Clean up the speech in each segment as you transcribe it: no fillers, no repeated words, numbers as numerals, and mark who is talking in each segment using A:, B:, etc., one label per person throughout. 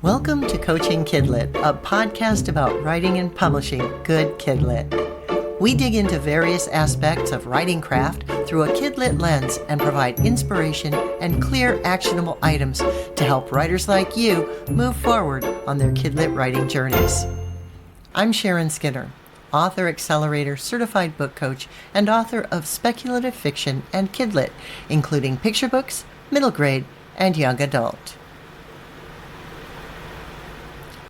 A: Welcome to Coaching Kidlit, a podcast about writing and publishing good Kidlit. We dig into various aspects of writing craft through a Kidlit lens and provide inspiration and clear, actionable items to help writers like you move forward on their Kidlit writing journeys. I'm Sharon Skinner, author, accelerator, certified book coach, and author of speculative fiction and Kidlit, including picture books, middle grade, and young adult.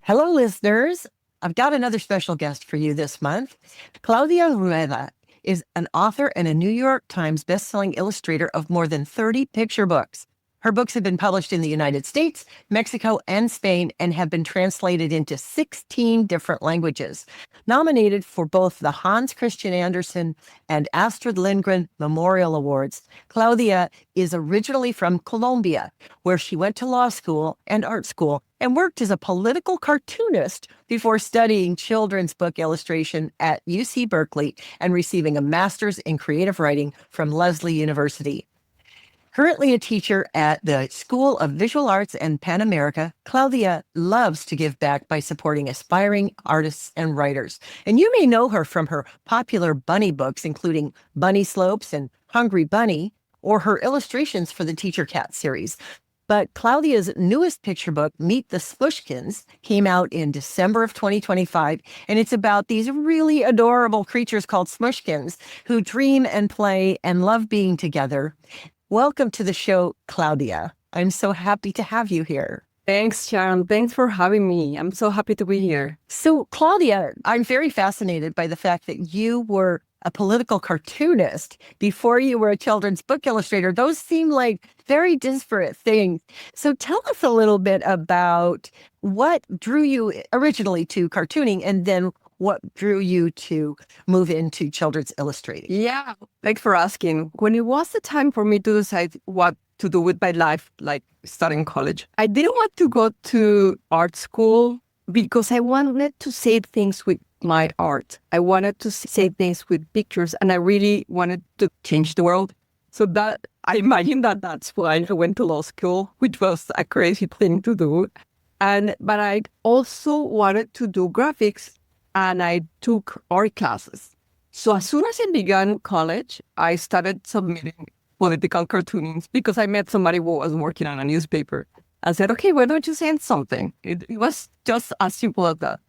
A: Hello, listeners. I've got another special guest for you this month. Claudia Rueda is an author and a New York Times bestselling illustrator of more than 30 picture books. Her books have been published in the United States, Mexico, and Spain, and have been translated into 16 different languages. Nominated for both the Hans Christian Andersen and Astrid Lindgren Memorial Awards, Claudia is originally from Colombia, where she went to law school and art school and worked as a political cartoonist before studying children's book illustration at UC Berkeley and receiving a master's in creative writing from Lesley University. Currently a teacher at the School of Visual Arts in Pan America, Claudia loves to give back by supporting aspiring artists and writers. And you may know her from her popular bunny books, including Bunny Slopes and Hungry Bunny, or her illustrations for the Teacher Cat series. But Claudia's newest picture book, Meet the Smushkins, came out in December of 2025, and it's about these really adorable creatures called Smushkins who dream and play and love being together. Welcome to the show, Claudia. I'm so happy to have you here.
B: Thanks, Sharon. Thanks for having me. I'm so happy to be here.
A: So, Claudia, I'm very fascinated by the fact that you were a political cartoonist before you were a children's book illustrator. Those seem like very disparate things. So tell us a little bit about what drew you originally to cartooning and then what drew you to move into children's illustrating?
B: Yeah, thanks for asking. When it was the time for me to decide what to do with my life, like starting college, I didn't want to go to art school because I wanted to say things with my art. I wanted to say things with pictures, and I really wanted to change the world. So that I imagine that's why I went to law school, which was a crazy thing to do. But I also wanted to do graphics, and I took art classes. So as soon as I began college, I started submitting political cartoonings because I met somebody who was working on a newspaper. I said, okay, why don't you send something? It was just as simple as that.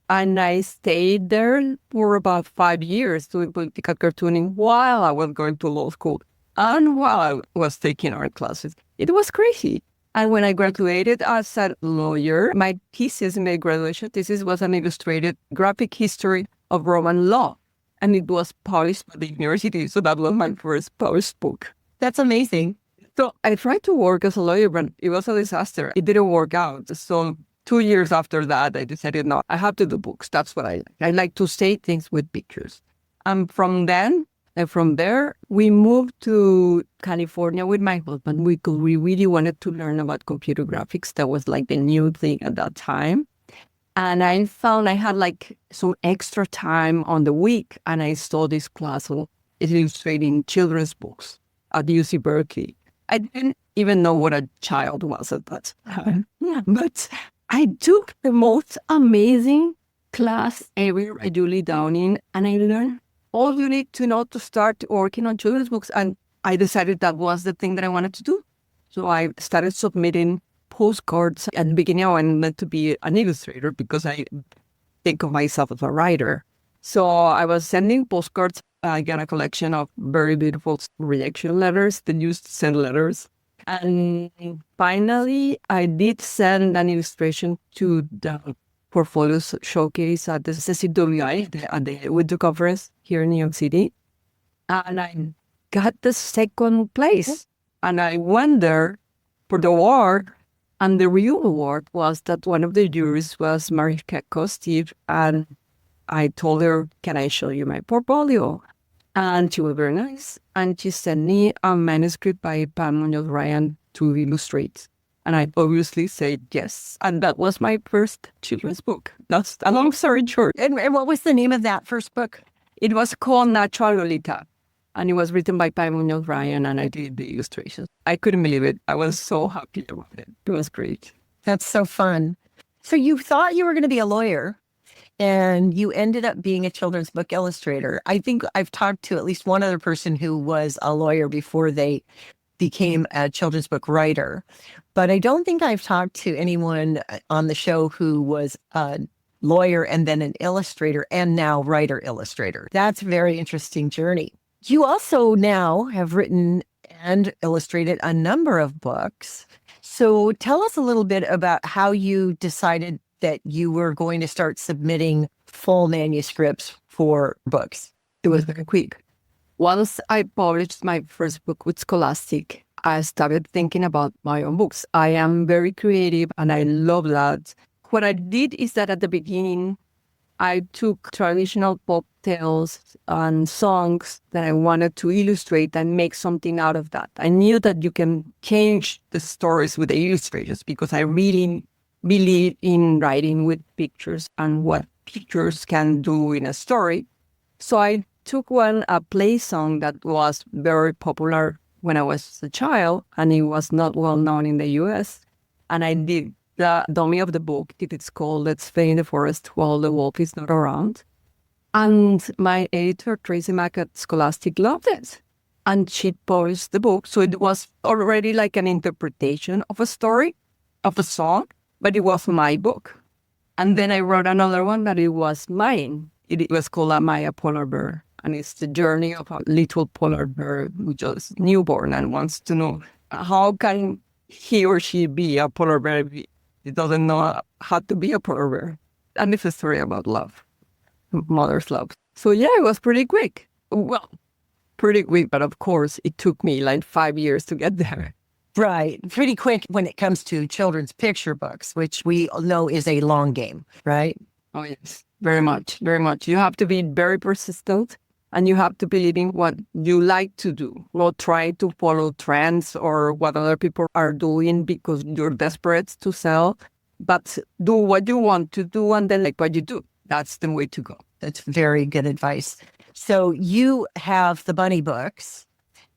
B: And I stayed there for about 5 years doing political cartooning while I was going to law school and while I was taking art classes. It was crazy. And when I graduated as a lawyer, my thesis, my graduation thesis was an illustrated graphic history of Roman law. And it was published by the university. So that was my first published book.
A: That's amazing.
B: So I tried to work as a lawyer, but it was a disaster. It didn't work out. So 2 years after that, I decided, no, I have to do books. That's what I like. I like to say things with pictures. And from there, we moved to California with my husband. We really wanted to learn about computer graphics. That was like the new thing at that time. And I found I had like some extra time on the week. And I saw this class of illustrating children's books at UC Berkeley. I didn't even know what a child was at that time. But I took the most amazing class ever at Julie Downing, and I learned all you need to know to start working on children's books. And I decided that was the thing that I wanted to do. So I started submitting postcards. At the beginning, I wanted to be an illustrator because I think of myself as a writer. So I was sending postcards. I got a collection of very beautiful rejection letters. They used to send letters. And finally, I did send an illustration to the portfolio showcase at the CCWI, at the Winter Conference here in New York City. And I got the second place. And I went there for the award. And the real award was that one of the jurors was Marika Kostiv. And I told her, can I show you my portfolio? And she was very nice. And she sent me a manuscript by Pam Munoz-Ryan to illustrate. And I obviously said yes. And that was my first children's book. That's a long story short.
A: And what was the name of that first book?
B: It was called Natural Lolita. And it was written by Pam Munoz-Ryan, and I did the illustrations. I couldn't believe it. I was so happy about it. It was great.
A: That's so fun. So you thought you were going to be a lawyer and you ended up being a children's book illustrator. I think I've talked to at least one other person who was a lawyer before they became a children's book writer. But I don't think I've talked to anyone on the show who was a lawyer and then an illustrator and now writer illustrator. That's a very interesting journey. You also now have written and illustrated a number of books. So tell us a little bit about how you decided that you were going to start submitting full manuscripts for books.
B: It was very quick. Once I published my first book with Scholastic, I started thinking about my own books. I am very creative and I love that. What I did is that at the beginning, I took traditional folk tales and songs that I wanted to illustrate and make something out of that. I knew that you can change the stories with the illustrators because I really believe in writing with pictures and what pictures can do in a story. So I took a play song that was very popular when I was a child, and it was not well known in the US. And I did the dummy of the book. It's called Let's Play in the Forest While the Wolf is Not Around. And my editor, Tracy Mack at Scholastic, loved it. And she published the book. So it was already like an interpretation of a story, of a song, but it was my book. And then I wrote another one that it was mine. It was called Amaya Polar Bear. And it's the journey of a little polar bear who just newborn and wants to know how can he or she be a polar bear if he doesn't know how to be a polar bear. And it's a story about love, mother's love. So yeah, it was pretty quick. Well, pretty quick, but of course it took me like 5 years to get there.
A: Right. Pretty quick when it comes to children's picture books, which we know is a long game, right?
B: Oh, yes. Very much, very much. You have to be very persistent and you have to believe in what you like to do. Not try to follow trends or what other people are doing because you're desperate to sell, but do what you want to do and then like what you do. That's the way to go.
A: That's very good advice. So you have the bunny books,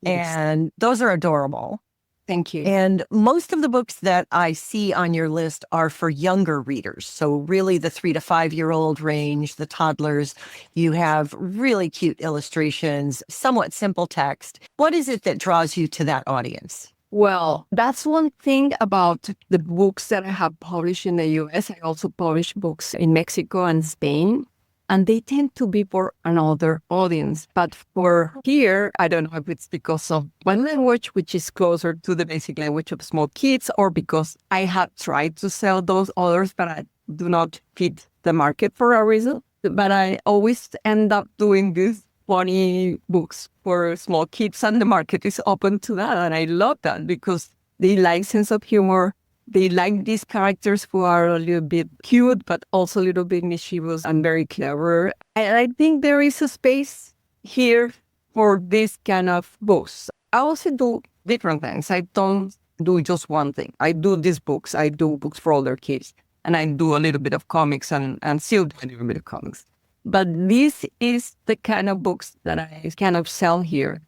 B: Yes.
A: and those are adorable.
B: Thank you.
A: And most of the books that I see on your list are for younger readers. So really the 3 to 5 year old range, the toddlers. You have really cute illustrations, somewhat simple text. What is it that draws you to that audience?
B: Well, that's one thing about the books that I have published in the US. I also publish books in Mexico and Spain. And they tend to be for another audience. But for here, I don't know if it's because of one language, which is closer to the basic language of small kids, or because I have tried to sell those others, but I do not fit the market for a reason. But I always end up doing these funny books for small kids, and the market is open to that. And I love that because they like sense of humor. They like these characters who are a little bit cute, but also a little bit mischievous and very clever. And I think there is a space here for this kind of books. I also do different things. I don't do just one thing. I do these books. I do books for older kids. And I do a little bit of comics and still do a little bit of comics. But this is the kind of books that I kind of sell here.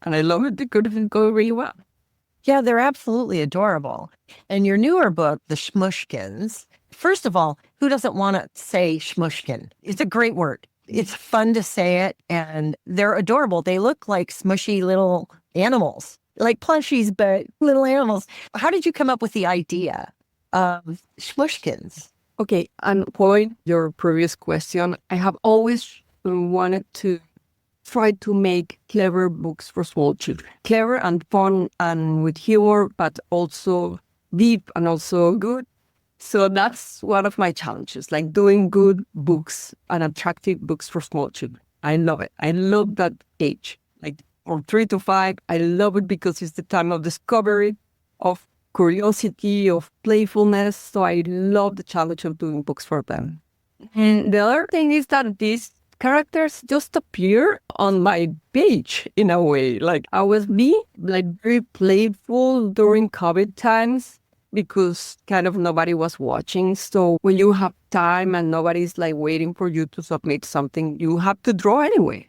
B: And I love it because it goes really well.
A: Yeah, they're absolutely adorable. And your newer book, The Smushkins, first of all, who doesn't want to say Smushkin? It's a great word. It's fun to say it, and they're adorable. They look like smushy little animals, like plushies, but little animals. How did you come up with the idea of Smushkins?
B: Okay, and point your previous question, I have always wanted to try to make clever books for small children. Clever and fun and with humor, but also deep and also good. So that's one of my challenges, like doing good books and attractive books for small children. I love it. I love that age, like from 3 to 5. I love it because it's the time of discovery, of curiosity, of playfulness. So I love the challenge of doing books for them. And the other thing is that these characters just appear on my page in a way. Like I was being like very playful during COVID times because kind of nobody was watching. So when you have time and nobody's like waiting for you to submit something, you have to draw anyway.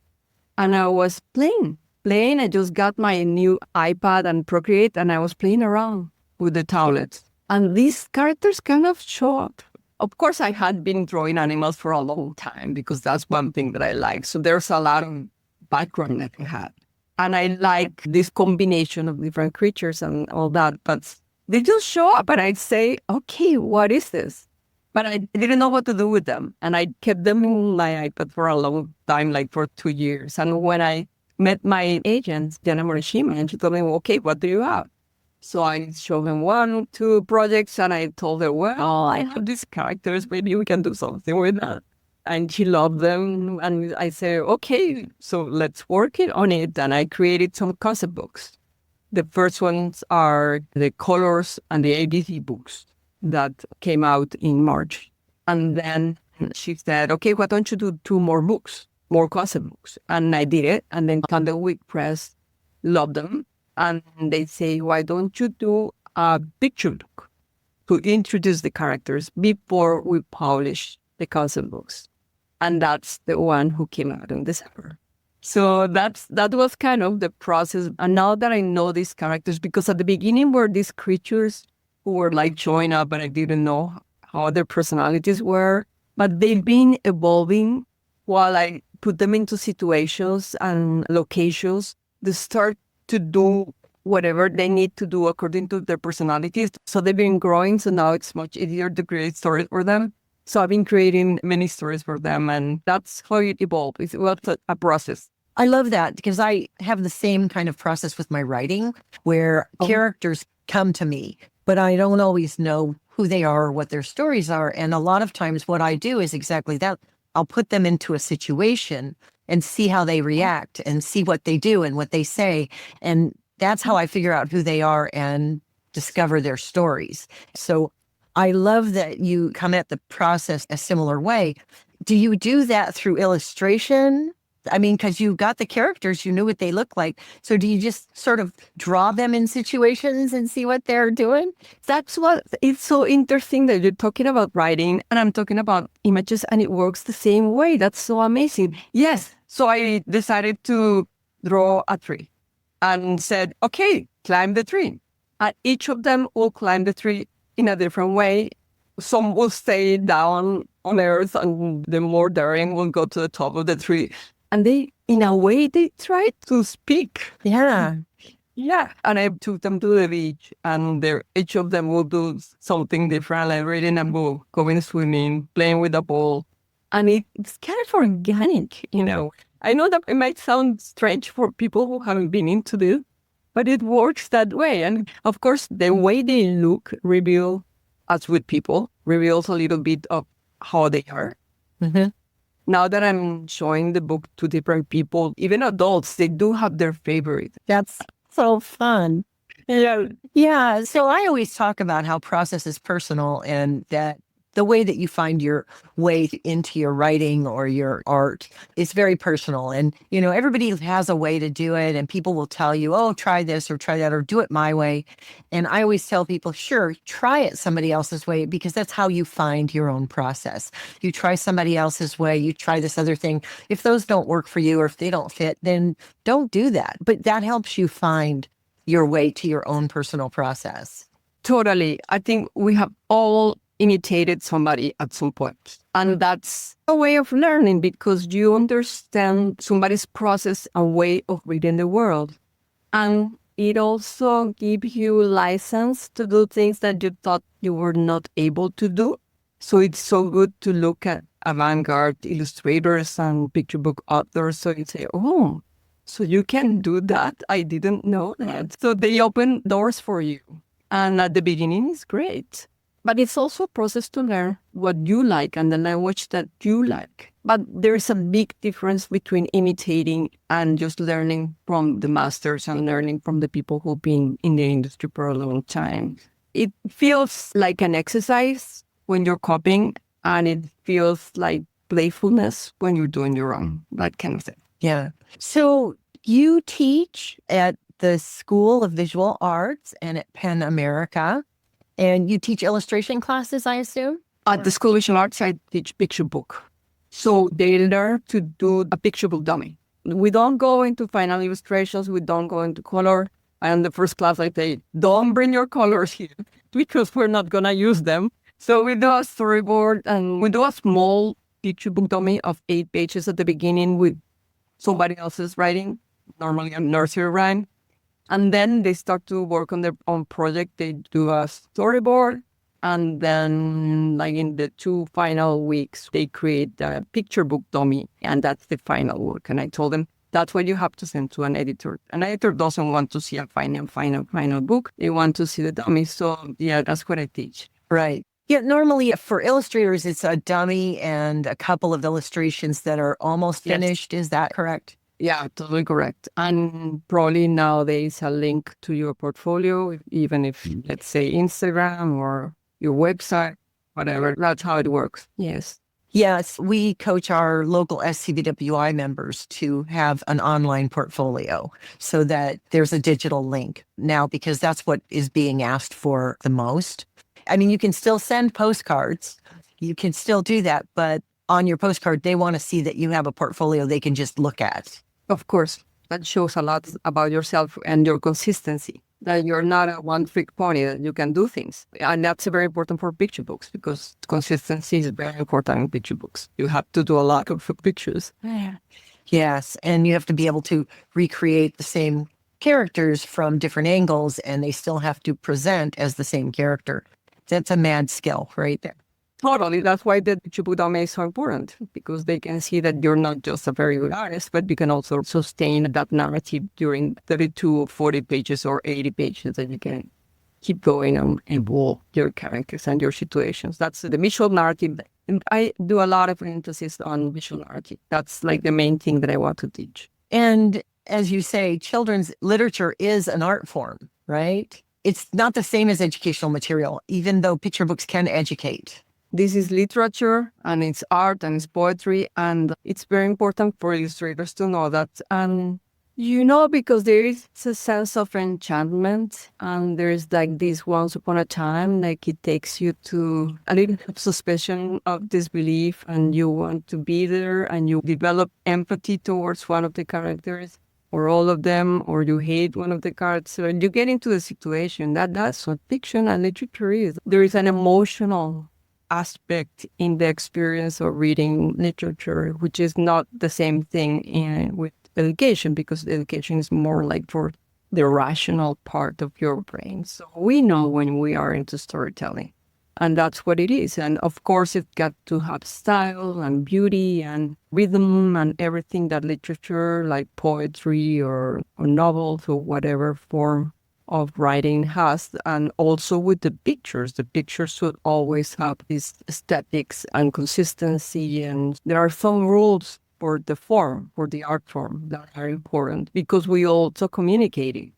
B: And I was playing. I just got my new iPad and Procreate and I was playing around with the tablets. And these characters kind of show up. Of course, I had been drawing animals for a long time because that's one thing that I like. So there's a lot of background that I had. And I like this combination of different creatures and all that. But they just show up and I'd say, okay, what is this? But I didn't know what to do with them. And I kept them in my iPad for a long time, like for 2 years. And when I met my agent, Diana Morishima, and she told me, okay, what do you have? So I showed him 1, 2 projects, and I told her, well, I have these characters. Maybe we can do something with that. And she loved them. And I said, okay, so let's work on it. And I created some concept books. The first ones are the colors and the ABC books that came out in March. And then she said, okay, why don't you do 2 more books, more concept books? And I did it. And then Candlewick Press loved them. And they say, why don't you do a picture book to introduce the characters before we publish the concept books? And that's the one who came out in December. So that was kind of the process. And now that I know these characters, because at the beginning were these creatures who were like showing up, but I didn't know how their personalities were. But they've been evolving while I put them into situations and locations. They start to do whatever they need to do according to their personalities. So they've been growing. So now it's much easier to create stories for them. So I've been creating many stories for them. And that's how it evolved. It was a process.
A: I love that because I have the same kind of process with my writing where characters come to me, but I don't always know who they are or what their stories are. And a lot of times what I do is exactly that. I'll put them into a situation and see how they react and see what they do and what they say. And that's how I figure out who they are and discover their stories. So I love that you come at the process a similar way. Do you do that through illustration? I mean, because you got the characters, you knew what they look like. So do you just sort of draw them in situations and see what they're doing?
B: That's what it's so interesting that you're talking about writing and I'm talking about images and it works the same way. That's so amazing. Yes. So I decided to draw a tree and said, okay, climb the tree. And each of them will climb the tree in a different way. Some will stay down on earth and the more daring will go to the top of the tree. And they, in a way, they try to speak.
A: Yeah.
B: Yeah. And I took them to the beach and each of them will do something different, like reading a book, going swimming, playing with a ball. And it's kind of organic, you know. I know that it might sound strange for people who haven't been into this, but it works that way. And of course, the way they look reveals a little bit of how they are.
A: Mm-hmm.
B: Now that I'm showing the book to different people, even adults, they do have their favorite.
A: That's so fun.
B: Yeah.
A: Yeah. So I always talk about how process is personal and that the way that you find your way into your writing or your art is very personal. And, you know, everybody has a way to do it and people will tell you, oh, try this or try that or do it my way. And I always tell people, sure, try it somebody else's way because that's how you find your own process. You try somebody else's way, you try this other thing. If those don't work for you or if they don't fit, then don't do that. But that helps you find your way to your own personal process.
B: Totally. I think we have all imitated somebody at some point. And that's a way of learning because you understand somebody's process, a way of reading the world. And it also gives you license to do things that you thought you were not able to do. So it's so good to look at avant-garde illustrators and picture book authors. So you say, oh, so you can do that? I didn't know that. So they open doors for you. And at the beginning, it's great. But it's also a process to learn what you like and the language that you like. But there's a big difference between imitating and just learning from the masters and learning from the people who've been in the industry for a long time. It feels like an exercise when you're copying, and it feels like playfulness when you're doing your own, that kind of thing.
A: Yeah. So you teach at the School of Visual Arts and at Penn America. And you teach illustration classes, I assume?
B: At the School of Visual Arts, I teach picture book. So they learn to do a picture book dummy. We don't go into final illustrations. We don't go into color. And the first class, I say, don't bring your colors here. because we're not going to use them. So we do a storyboard and we do a small picture book dummy of 8 pages at the beginning with somebody else's writing, normally a nursery rhyme. And then they start to work on their own project. They do a storyboard. And then, like in the 2 final weeks, they create a picture book dummy. And that's the final work. And I told them, that's what you have to send to an editor. An editor doesn't want to see a final book. They want to see the dummy. So, yeah, that's what I teach.
A: Right. Yeah, normally for illustrators, it's a dummy and a couple of illustrations that are almost
B: Yes.
A: finished. Is that correct?
B: Yeah, totally correct. And probably nowadays a link to your portfolio, even if, let's say, Instagram or your website, whatever. That's how it works. Yes.
A: Yes, we coach our local SCBWI members to have an online portfolio so that there's a digital link now, because that's what is being asked for the most. I mean, you can still send postcards. You can still do that, but on your postcard, they want to see that you have a portfolio they can just look at.
B: Of course, that shows a lot about yourself and your consistency, that you're not a one-trick pony, that you can do things. And that's very important for picture books because consistency is very important in picture books. You have to do a lot of pictures.
A: Yes, and you have to be able to recreate the same characters from different angles, and they still have to present as the same character. That's a mad skill right there.
B: Totally. That's why the picture book dummy is so important, because they can see that you're not just a very good artist, but you can also sustain that narrative during 32 or 40 pages or 80 pages, that you can keep going and evolve your characters and your situations. That's the visual narrative. And I do a lot of emphasis on visual narrative. That's like the main thing that I want to teach.
A: And as you say, children's literature is an art form, right? It's not the same as educational material, even though picture books can educate.
B: This is literature and it's art and it's poetry, and it's very important for illustrators to know that. And because there is a sense of enchantment, and there's like this once upon a time, like it takes you to a little suspicion of disbelief, and you want to be there, and you develop empathy towards one of the characters or all of them, or you hate one of the characters. So you get into the situation. That's what fiction and literature is. There is an emotional aspect in the experience of reading literature, which is not the same thing with education, because education is more like for the rational part of your brain. So we know when we are into storytelling, and that's what it is. And of course, it got to have style and beauty and rhythm and everything that literature, like poetry or novels or whatever form of writing has. And also with the pictures should always have this aesthetics and consistency. And there are some rules for the form, for the art form, that are important, because we also communicating.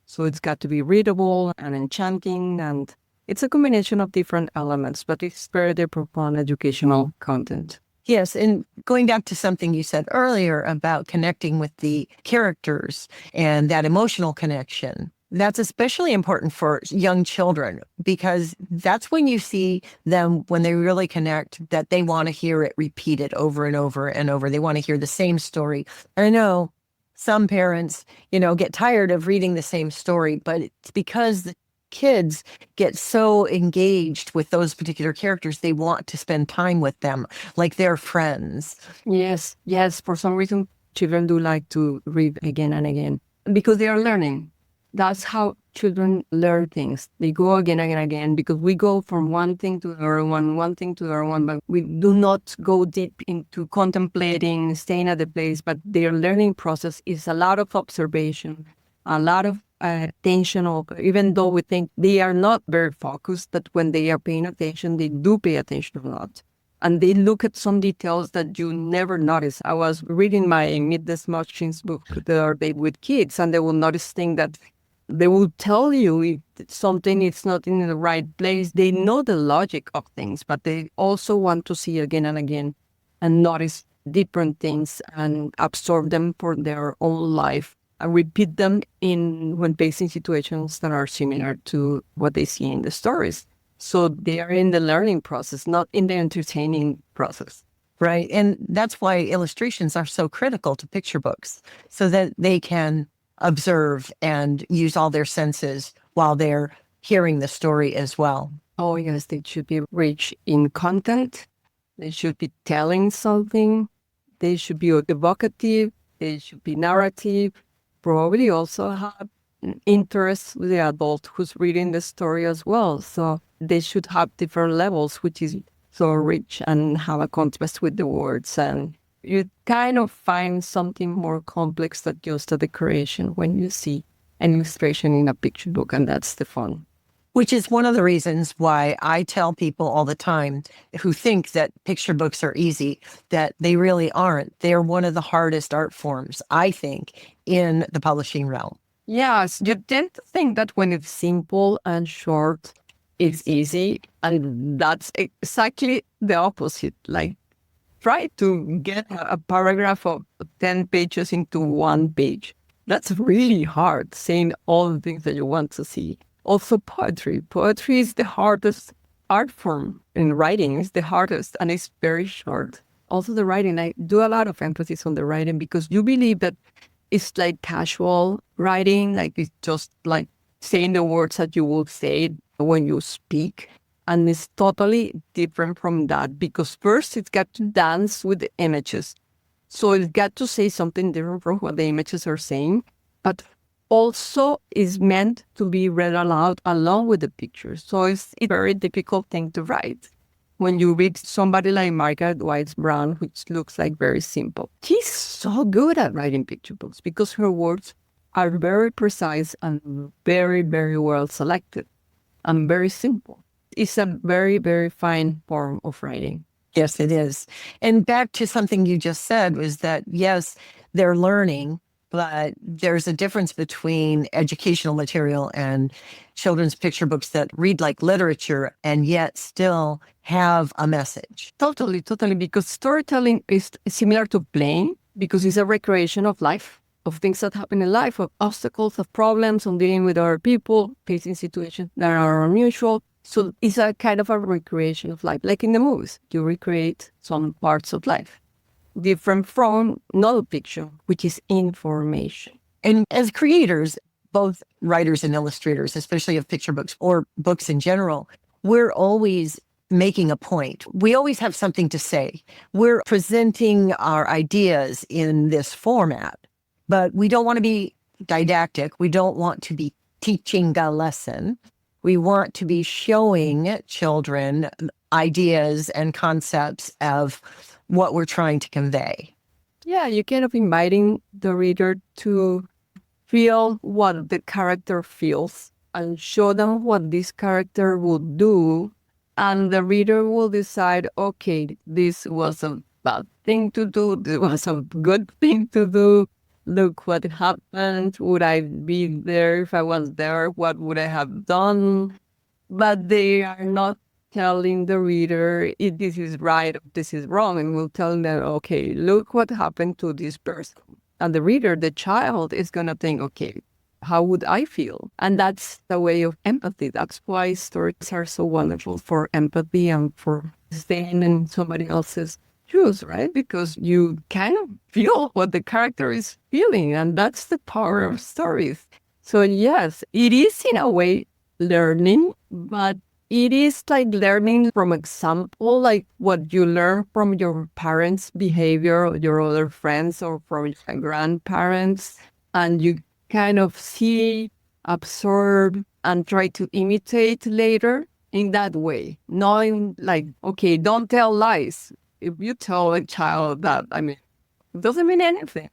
B: So it's got to be readable and enchanting, and it's a combination of different elements, but it's very profound educational content.
A: Yes, and going back to something you said earlier about connecting with the characters and that emotional connection, that's especially important for young children, because that's when you see them, when they really connect, that they want to hear it repeated over and over and over. They want to hear the same story. I know some parents, get tired of reading the same story, but it's because the kids get so engaged with those particular characters, they want to spend time with them like they're friends.
B: Yes. For some reason, children do like to read again and again because they are learning. That's how children learn things. They go again and again, because we go from one thing to the other one, but we do not go deep into contemplating, staying at the place. But their learning process is a lot of observation, a lot of attention, even though we think they are not very focused, that when they are paying attention, they do pay attention a lot. And they look at some details that you never notice. I was reading my Meet the Smushkins book the other day with kids, and they will notice things that they will tell you if something is not in the right place. They know the logic of things, but they also want to see again and again and notice different things and absorb them for their own life and repeat them when facing situations that are similar to what they see in the stories. So they are in the learning process, not in the entertaining process.
A: Right. And that's why illustrations are so critical to picture books, so that they can observe and use all their senses while they're hearing the story as well.
B: Oh, yes, they should be rich in content. They should be telling something. They should be evocative. They should be narrative. Probably also have an interest with the adult who's reading the story as well. So they should have different levels, which is so rich and have a contrast with the words. And you kind of find something more complex than just a decoration when you see an illustration in a picture book, and that's the fun.
A: Which is one of the reasons why I tell people all the time who think that picture books are easy, that they really aren't. They're one of the hardest art forms, I think, in the publishing realm.
B: Yes, you tend to think that when it's simple and short, it's easy. And that's exactly the opposite. Like, try to get a paragraph of 10 pages into one page. That's really hard, saying all the things that you want to see. Also, poetry. Poetry is the hardest art form in writing. It's the hardest, and it's very short. Also, the writing, I do a lot of emphasis on the writing because you believe that it's like casual writing, like it's just like saying the words that you would say when you speak. And it's totally different from that because first it's got to dance with the images. So it's got to say something different from what the images are saying, but also is meant to be read aloud along with the pictures. So it's a very difficult thing to write. When you read somebody like Margaret Wise Brown, which looks like very simple, she's so good at writing picture books because her words are very precise and very, very well selected and very simple. It's a very, very fine form of writing.
A: Yes, it is. And back to something you just said was that, yes, they're learning, but there's a difference between educational material and children's picture books that read like literature and yet still have a message.
B: Totally, totally. Because storytelling is similar to playing because it's a recreation of life, of things that happen in life, of obstacles, of problems, on dealing with other people, facing situations that are unusual. So it's a kind of a recreation of life. Like in the movies, you recreate some parts of life. Different from non-fiction, which is information.
A: And as creators, both writers and illustrators, especially of picture books or books in general, we're always making a point. We always have something to say. We're presenting our ideas in this format, but we don't want to be didactic. We don't want to be teaching a lesson. We want to be showing children ideas and concepts of what we're trying to convey.
B: Yeah, you're kind of inviting the reader to feel what the character feels and show them what this character would do. And the reader will decide, okay, this was a bad thing to do. This was a good thing to do. Look what happened. Would I be there if I was there? What would I have done? But they are not telling the reader if this is right or this is wrong, and we'll tell them, okay, look what happened to this person. And the reader, the child, is going to think, okay, how would I feel? And that's the way of empathy. That's why stories are so wonderful for empathy and for staying in somebody else's shoes, right? Because you kind of feel what the character is feeling, and that's the power of stories. So yes, it is in a way learning, but it is like learning from example, like what you learn from your parents' behavior or your other friends or from your grandparents. And you kind of see, absorb, and try to imitate later in that way. Knowing like, okay, don't tell lies. If you tell a child that, it doesn't mean anything.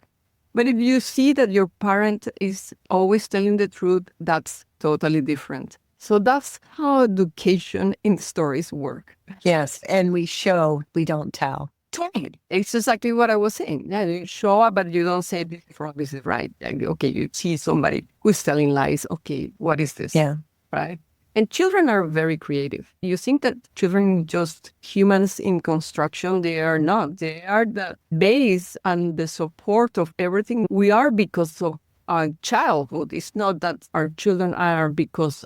B: But if you see that your parent is always telling the truth, that's totally different. So that's how education in stories work.
A: Yes, and we show, we don't tell.
B: Totally. It's exactly what I was saying. Yeah, you show up, but you don't say this is wrong, this is right. Like, okay, you see somebody who's telling lies. Okay, what is this?
A: Yeah.
B: Right? And children are very creative. You think that children just humans in construction, they are not. They are the base and the support of everything we are because of our childhood. It's not that our children are because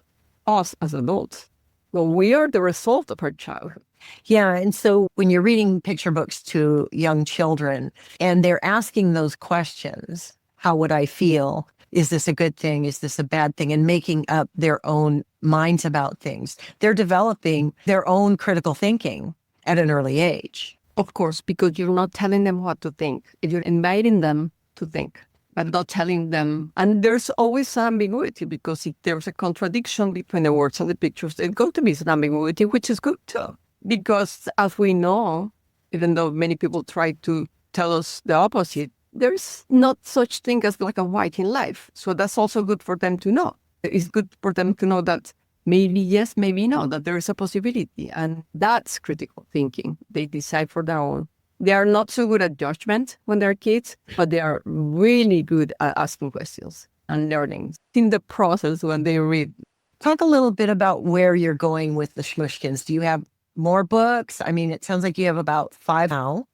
B: us as adults. So we are the result of our childhood.
A: Yeah. And so when you're reading picture books to young children and they're asking those questions, how would I feel? Is this a good thing? Is this a bad thing? And making up their own minds about things. They're developing their own critical thinking at an early age.
B: Of course, because you're not telling them what to think. You're inviting them to think, but not telling them. And there's always ambiguity, because if there's a contradiction between the words and the pictures, there's going to be some ambiguity, which is good too. Because as we know, even though many people try to tell us the opposite, there's not such thing as black and white in life. So that's also good for them to know. It's good for them to know that maybe yes, maybe no, that there is a possibility. And that's critical thinking. They decide for their own. They are not so good at judgment when they're kids, but they are really good at asking questions and learning in the process when they read.
A: Talk a little bit about where you're going with the Smushkins. Do you have more books? I mean, it sounds like you have about 5 now.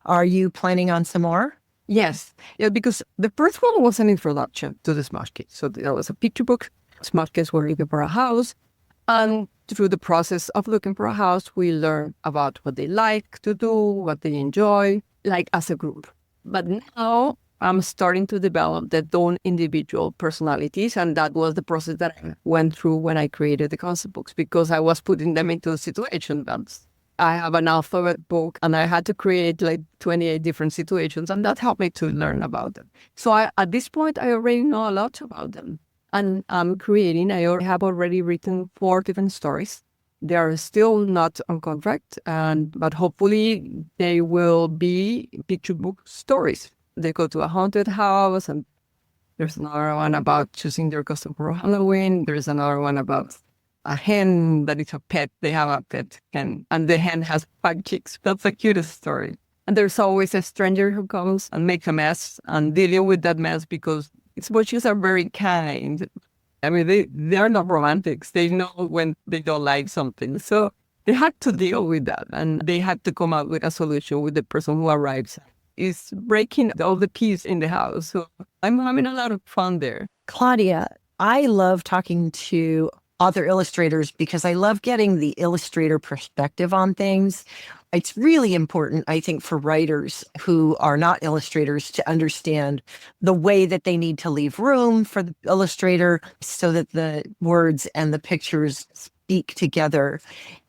A: Are you planning on some more?
B: Yes. Yeah, because the first one was an introduction to the Smushkins. So there was a picture book. Smushkins were looking for a house. And through the process of looking for a house, we learn about what they like to do, what they enjoy, like as a group. But now I'm starting to develop their own individual personalities. And that was the process that I went through when I created the concept books, because I was putting them into a situation that's I have an alphabet book, and I had to create like 28 different situations, and that helped me to learn about them. So at this point, I already know a lot about them. And I'm creating, I have already written 4 different stories. They are still not on contract, but hopefully they will be picture book stories. They go to a haunted house, and there's another one about choosing their costume for Halloween. There's another one about a hen that is a pet. They have a pet hen, and the hen has 5 chicks. That's the cutest story. And there's always a stranger who comes and makes a mess, and dealing with that mess, because Smushkins are very kind. I mean, they are not romantics. They know when they don't like something. So they had to deal with that, and they had to come up with a solution with the person who arrives. It's breaking all the peace in the house. So I'm having a lot of fun there.
A: Claudia, I love talking to author illustrators because I love getting the illustrator perspective on things. It's really important, I think, for writers who are not illustrators to understand the way that they need to leave room for the illustrator so that the words and the pictures speak together.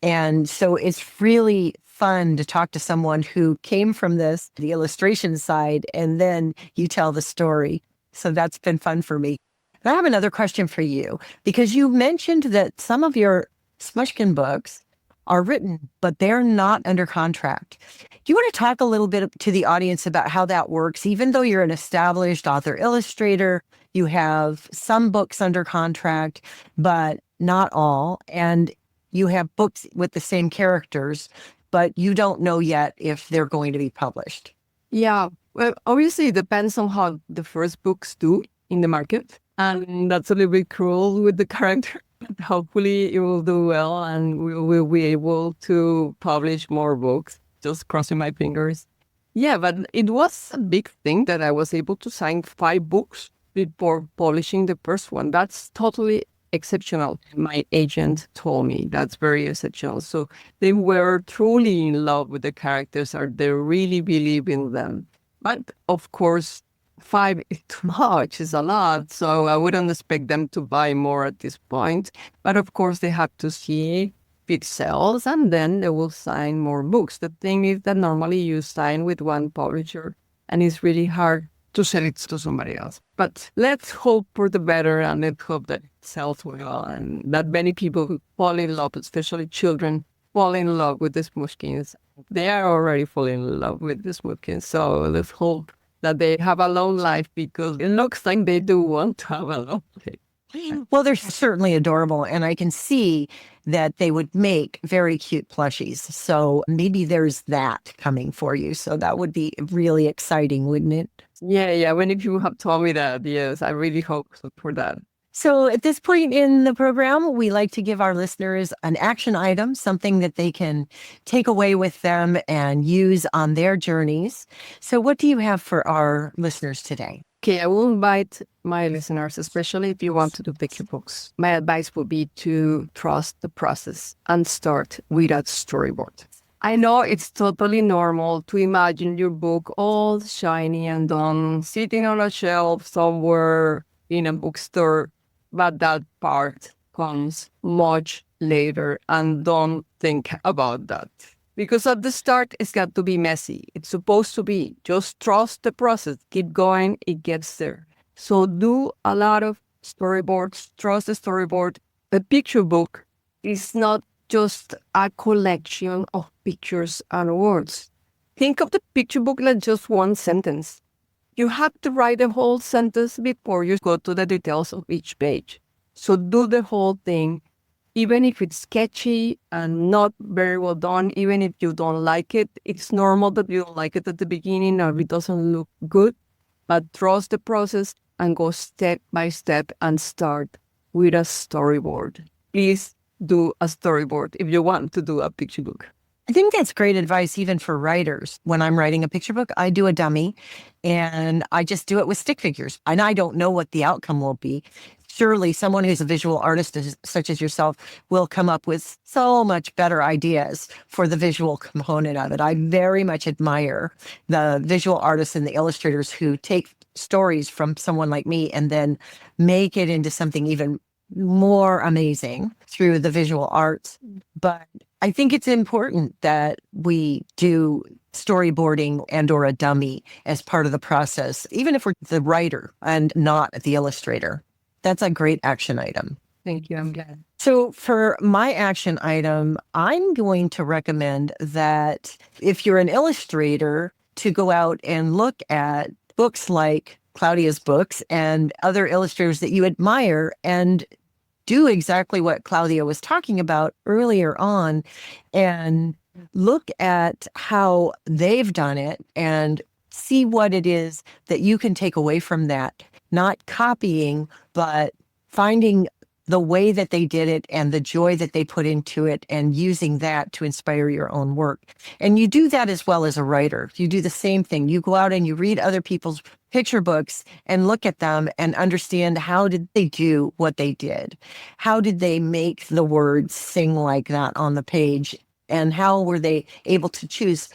A: And so it's really fun to talk to someone who came from the illustration side, and then you tell the story. So that's been fun for me. I have another question for you, because you mentioned that some of your Smushkin books are written, but they're not under contract. Do you want to talk a little bit to the audience about how that works? Even though you're an established author illustrator, you have some books under contract, but not all. And you have books with the same characters, but you don't know yet if they're going to be published.
B: Yeah, well, obviously it depends on how the first books do in the market. And that's a little bit cruel with the character. Hopefully it will do well, and we will be able to publish more books. Just crossing my fingers. Yeah, but it was a big thing that I was able to sign 5 books before publishing the first one. That's totally exceptional. My agent told me that's very exceptional. So they were truly in love with the characters, or they really believe in them. But of course, 5 is too much, is a lot. So I wouldn't expect them to buy more at this point. But of course, they have to see if it sells, and then they will sign more books. The thing is that normally you sign with one publisher, and it's really hard to sell it to somebody else. But let's hope for the better, and let's hope that it sells well, and that many people who fall in love, especially children, fall in love with the Smushkins. They are already falling in love with the Smushkins. So let's hope that they have a long life, because it looks like they do want to have a long life.
A: Well, they're certainly adorable, and I can see that they would make very cute plushies. So maybe there's that coming for you. So that would be really exciting, wouldn't it?
B: Yeah. When you have told me that, yes, I really hope for that.
A: So at this point in the program, we like to give our listeners an action item, something that they can take away with them and use on their journeys. So what do you have for our listeners today?
B: Okay, I will invite my listeners, especially if you want to do picture books. My advice would be to trust the process and start with a storyboard. I know it's totally normal to imagine your book all shiny and done, sitting on a shelf somewhere in a bookstore, but that part comes much later, and don't think about that. Because at the start, it's got to be messy. It's supposed to be. Just trust the process. Keep going. It gets there. So do a lot of storyboards. Trust the storyboard. The picture book is not just a collection of pictures and words. Think of the picture book like just one sentence. You have to write the whole sentence before you go to the details of each page. So do the whole thing, even if it's sketchy and not very well done, even if you don't like it. It's normal that you don't like it at the beginning or it doesn't look good, but trust the process and go step by step and start with a storyboard. Please do a storyboard if you want to do a picture book.
A: I think that's great advice, even for writers. When I'm writing a picture book, I do a dummy and I just do it with stick figures. And I don't know what the outcome will be. Surely someone who's a visual artist, such as yourself, will come up with so much better ideas for the visual component of it. I very much admire the visual artists and the illustrators who take stories from someone like me and then make it into something even more amazing through the visual arts. But I think it's important that we do storyboarding and or a dummy as part of the process, even if we're the writer and not the illustrator. That's a great action item.
B: Thank you. I'm glad.
A: So for my action item, I'm going to recommend that if you're an illustrator, to go out and look at books like Claudia's books and other illustrators that you admire and do exactly what Claudia was talking about earlier on and look at how they've done it and see what it is that you can take away from that. Not copying, but finding the way that they did it and the joy that they put into it and using that to inspire your own work. And you do that as well as a writer. You do the same thing. You go out and you read other people's picture books and look at them and understand, how did they do what they did? How did they make the words sing like that on the page? And how were they able to choose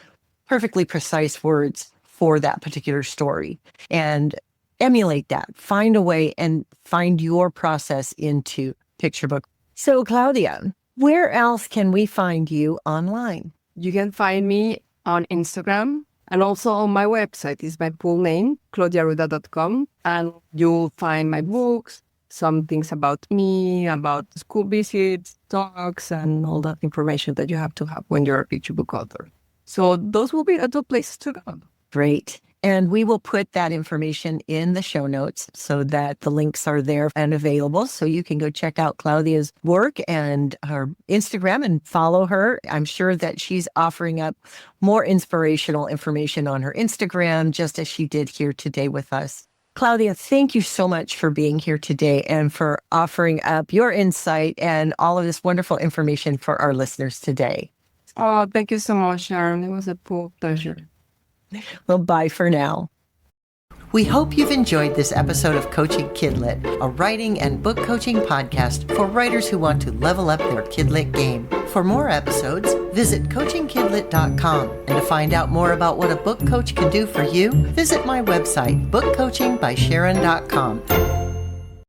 A: perfectly precise words for that particular story? And emulate that, find a way and find your process into picture book. So Claudia, where else can we find you online?
B: You can find me on Instagram and also on my website. Is my full name, claudiarueda.com. And you'll find my books, some things about me, about school visits, talks, and all that information that you have to have when you're a picture book author. So those will be the two places to go.
A: Great. And we will put that information in the show notes so that the links are there and available. So you can go check out Claudia's work and her Instagram and follow her. I'm sure that she's offering up more inspirational information on her Instagram, just as she did here today with us. Claudia, thank you so much for being here today and for offering up your insight and all of this wonderful information for our listeners today.
B: Oh, thank you so much, Sharon. It was a full pleasure.
A: Well, bye for now. We hope you've enjoyed this episode of Coaching Kidlit, a writing and book coaching podcast for writers who want to level up their Kidlit game. For more episodes, visit coachingkidlit.com. And to find out more about what a book coach can do for you, visit my website, bookcoachingbysharon.com.